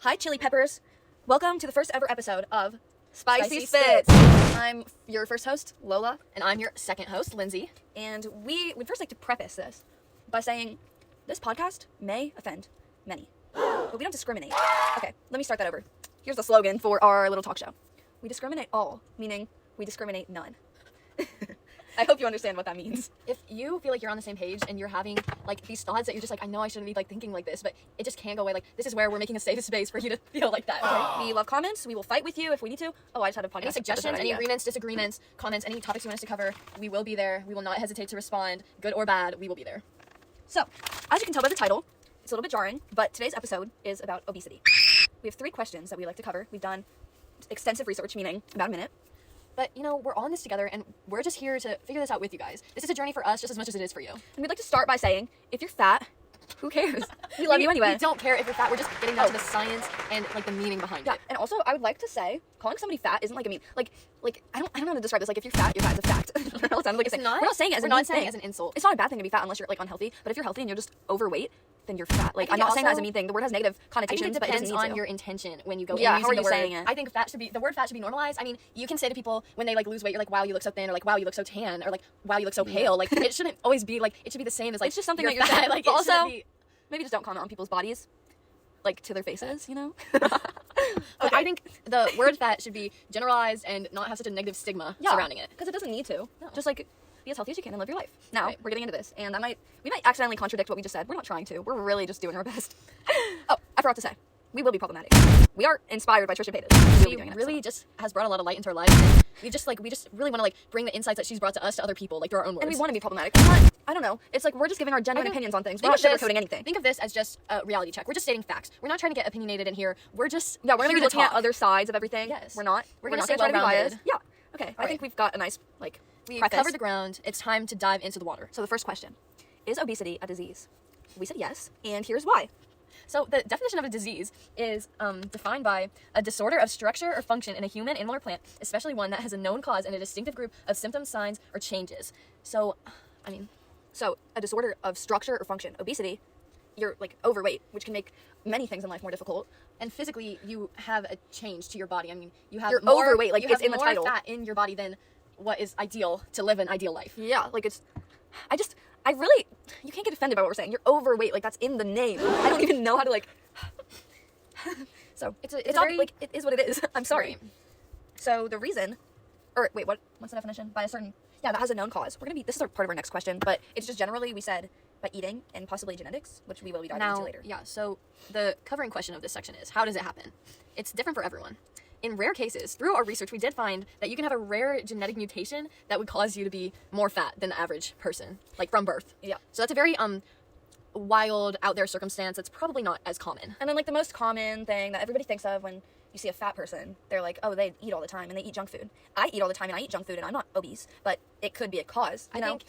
Hi, Chili Peppers. Welcome to the first ever episode of Spicy Spits. I'm your first host, Lola. And I'm your second host, Lindsay. And we'd first like to preface this by saying this podcast may offend many, but we don't discriminate. Okay, let me start that over. Here's the slogan for our little talk show. We discriminate all, meaning we discriminate none. I hope you understand what that means. If you feel like you're on the same page and you're having like these thoughts that you're just like, I know I shouldn't be like thinking like this, but it just can't go away. Like, this is where we're making a safe space for you to feel like that. Okay? We love comments. We will fight with you if we need to. Oh, I just had a podcast. Any suggestions, any agreements, disagreements, comments, any topics you want us to cover, we will be there. We will not hesitate to respond, good or bad. We will be there. So, as you can tell by the title, it's a little bit jarring, but today's episode is about obesity. We have 3 questions that we like to cover. We've done extensive research, meaning about a minute. But, you know, we're all in this together, and we're just here to figure this out with you guys. This is a journey for us just as much as it is for you. And we'd like to start by saying, if you're fat, who cares? We love you anyway. We don't care if you're fat. We're just getting down to the science and, like, the meaning behind it. And also, I would like to say, calling somebody fat isn't like a mean. Like I don't know how to describe this. Like, if you're fat, you're fat. It's a fact. We're not saying it as we're not saying it as an insult. It's not a bad thing to be fat unless you're, like, unhealthy. But if you're healthy and you're just overweight, then you're fat. Like, I'm not saying that as a mean thing. The word has negative connotations, but it doesn't need to. It depends on your intention when you go in using how are the you word. saying it? I think the word fat should be normalized. I mean, you can say to people when they, like, lose weight, you're like, wow, you look so thin, or like, wow, you look so tan, or like, wow, you look so pale. Like, it shouldn't always be, like, it should be the same as, like, it's just something you're that you're saying. Like, but also, maybe just don't comment on people's bodies, like, to their faces, you know? But I think the word fat should be generalized and not have such a negative stigma surrounding it. Because it doesn't need to. No. Just, like, be as healthy as you can and live your life. Now, Right. we're getting into this, and we might accidentally contradict what we just said. We're not trying to. We're really just doing our best. Oh, I forgot to say. We will be problematic. We are inspired by Trisha Paytas. She really just has brought a lot of light into our lives. And we just really want to, like, bring the insights that she's brought to us to other people, like, through our own words. And we want to be problematic. It's not, I don't know. It's like we're just giving our genuine opinions on things. We're not sugarcoating anything. Think of this as just a reality check. We're just stating facts. We're not trying to get opinionated in here. We're just we're gonna be looking at other sides of everything. Yes. We're not. We're gonna try to be biased. Yeah. Okay. I right. think we've got a nice we've preface. covered the ground. It's time to dive into the water. So the first question: is obesity a disease? We said yes, and here's why. So the definition of a disease is defined by a disorder of structure or function in a human, animal, or plant, especially one that has a known cause and a distinctive group of symptoms, signs, or changes. So, I mean... So, a disorder of structure or function. Obesity, you're, like, overweight, which can make many things in life more difficult. And physically, you have a change to your body. I mean, you're overweight, like, it's in the title. You have more fat in your body than what is ideal to live an ideal life. Yeah, like, you can't get offended by what we're saying. You're overweight, like, that's in the name. I don't even know how to, like... So, it is what it is. I'm sorry. Right. So, the reason... Or, wait, what's the definition? By a certain... Yeah, that has a known cause. This is part of our next question, but it's just generally, we said, by eating and possibly genetics, which we will be diving into later. Yeah, so the covering question of this section is, how does it happen? It's different for everyone. In rare cases, through our research, we did find that you can have a rare genetic mutation that would cause you to be more fat than the average person, like from birth. Yeah. So that's a very wild, out there circumstance that's probably not as common. And then, like, the most common thing that everybody thinks of when you see a fat person, they're like, oh, they eat all the time and they eat junk food. I eat all the time and I eat junk food and I'm not obese, but it could be a cause. I think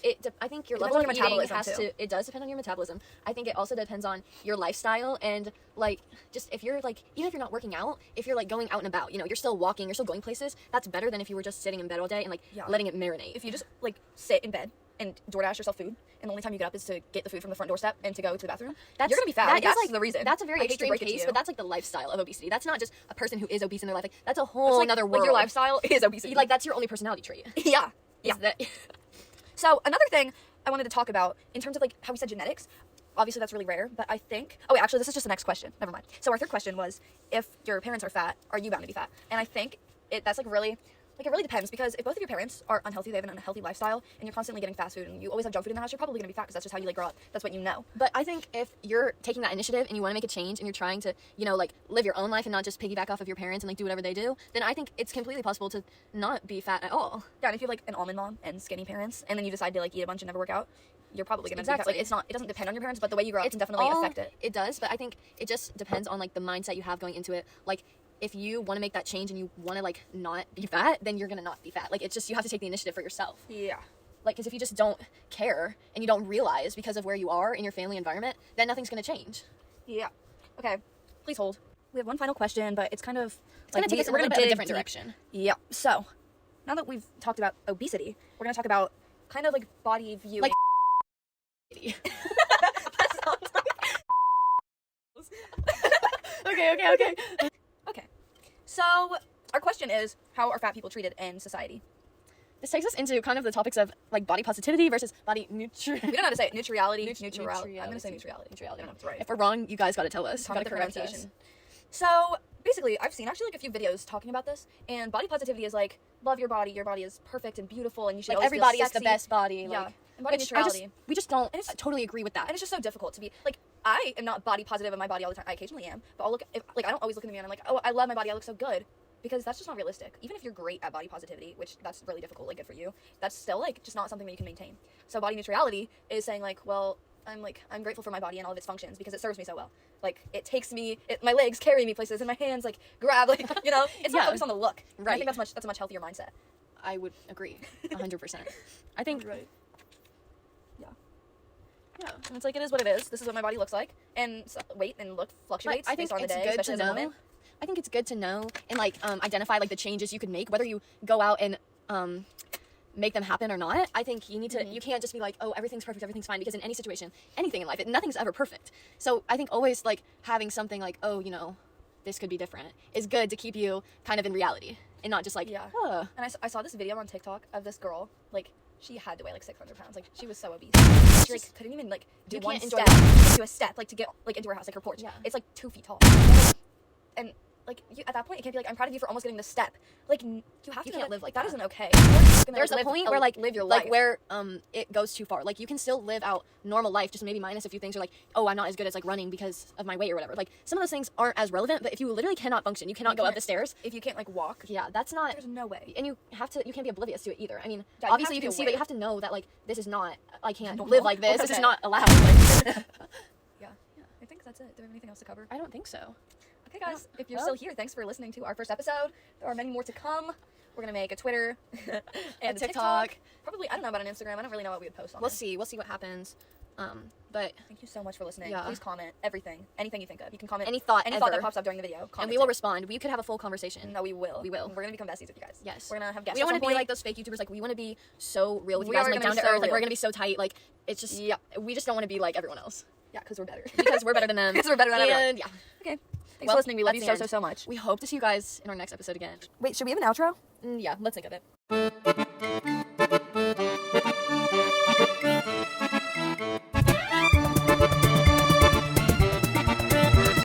your level level of of metabolism eating has to. It does depend on your metabolism. I think it also depends on your lifestyle and, like, just if you're, like, even if you're not working out, if you're, like, going out and about, you know, you're still walking, you're still going places. That's better than if you were just sitting in bed all day and, like, letting it marinate. If you just, like, sit in bed and DoorDash yourself food, and the only time you get up is to get the food from the front doorstep and to go to the bathroom, you're gonna be fat. That's the reason. That's a very extreme case, but that's, like, the lifestyle of obesity. That's not just a person who is obese in their life. Like, that's a whole another world. Like, your lifestyle is obesity. Like, that's your only personality trait. Yeah. That... So, another thing I wanted to talk about, in terms of, like, how we said genetics, obviously that's really rare, but I think... Oh, wait, actually, this is just the next question. Never mind. So, our third question was, if your parents are fat, are you bound to be fat? And I think that's, like, really... Like, it really depends, because if both of your parents are unhealthy, they have an unhealthy lifestyle, and you're constantly getting fast food, and you always have junk food in the house, you're probably going to be fat, because that's just how you, like, grow up. That's what you know. But I think if you're taking that initiative and you want to make a change, and you're trying to, you know, like, live your own life and not just piggyback off of your parents and, like, do whatever they do, then I think it's completely possible to not be fat at all. Yeah, and if you have, like, an almond mom and skinny parents, and then you decide to, like, eat a bunch and never work out, you're probably going to be fat. Like, it doesn't depend on your parents, but the way you grow up can definitely affect it. It does, but I think it just depends on, like, the mindset you have going into it. Like, if you want to make that change and you want to, like, not be fat, then you're going to not be fat. Like, it's just, you have to take the initiative for yourself. Yeah. Like, because if you just don't care and you don't realize because of where you are in your family environment, then nothing's going to change. Yeah. Okay. Please hold. We have one final question, but it's kind of... It's going to take us in a different direction. Yeah. So, now that we've talked about obesity, we're going to talk about kind of, like, body view. Like... That sounds like... Okay. Okay. So our question is, how are fat people treated in society? This takes us into kind of the topics of like body positivity versus body We don't know how to say it. Neutrality. I'm gonna say neutrality. Neutrality. I don't know if it's right. If we're wrong, you guys gotta tell us. Comment You the gotta correct pronunciation. us. So basically, I've seen actually like a few videos talking about this, and body positivity is like, love your body is perfect and beautiful, and you should Like always everybody feel is the sexy. best body. Yeah. Like, And body which neutrality. we just don't And it's- totally agree with that. And it's just so difficult to be like, I am not body positive of my body all the time. I occasionally am, but I'll look I don't always look in the mirror and I'm like, oh, I love my body, I look so good, because that's just not realistic. Even if you're great at body positivity, which that's really difficult, like good for you, that's still like just not something that you can maintain. So body neutrality is saying like, well, I'm grateful for my body and all of its functions because it serves me so well. Like it takes me, my legs carry me places, and my hands like grab, like it's not Yeah. focused on the look. And I Right. think that's a much healthier mindset. I would agree, 100%. I think Right. Yeah. yeah. And it's like, it is what it is. This is what my body looks like, and so, weight and look fluctuates I think based on the it's day, good especially to as a know. woman. I think it's good to know and like identify like the changes you could make, whether you go out and make them happen or not. I think you need to. You can't just be like, oh, everything's perfect, everything's fine, because in any situation, anything in life, nothing's ever perfect. So I think always like having something like, oh, this could be different, is good to keep you kind of in reality and not just like, Yeah. huh. And I saw this video on TikTok of this girl, like, she had to weigh like 600 pounds. Like, she was so obese. She like couldn't even like do You one can't enjoy step, do a step, like to get like into her house, like her porch. Yeah. It's like 2 feet tall. And like at that point, it can't be like, I'm proud of you for almost getting this step. Like you have to You can't live like that. that. Isn't okay. You're just gonna, There's like, a point live where like live your life. like where it goes too far. Like you can still live out normal life, just maybe minus a few things. Or like, oh, I'm not as good as like running because of my weight or whatever. Like some of those things aren't as relevant. But if you literally cannot function, you cannot go up can't. the stairs. If you can't like walk, Yeah, that's not. there's no way. And you can't be oblivious to it either. I mean, Yeah, you obviously have you to can be see, but you aware. have to know that like this is not. I can't Normal? live like this. This is Okay. not allowed. Like, Yeah. I think that's it. Do we have anything else to cover? I don't think so. Okay, guys, if you're Well- still here, thanks for listening to our first episode. There are many more to come. We're gonna make a Twitter and a TikTok. Probably, I don't know about an Instagram. I don't really know what we would post on. We'll there. see. We'll see what happens. But Thank you so much for listening. Yeah. Please comment everything, anything you think of. You can comment any thought that ever. pops up during the video. Comment And we will it. respond. We could have a full conversation. No, we will. We will. We're gonna become besties with you guys. Yes. We're gonna have guests. We don't at want some to be point. like those fake YouTubers. Like we want to be so real with you We guys, are and, like gonna down be to so earth. Like we're real. gonna be so tight. Like it's just Yeah. We just don't want to be like everyone else Yeah, because we're better. because we're better than them. Because we're better than everyone. And yeah. Okay. Thanks Well, for listening. We love you that's so, the so, end. so much. We hope to see you guys in our next episode again. Wait, should we have an outro? Yeah, let's think of it.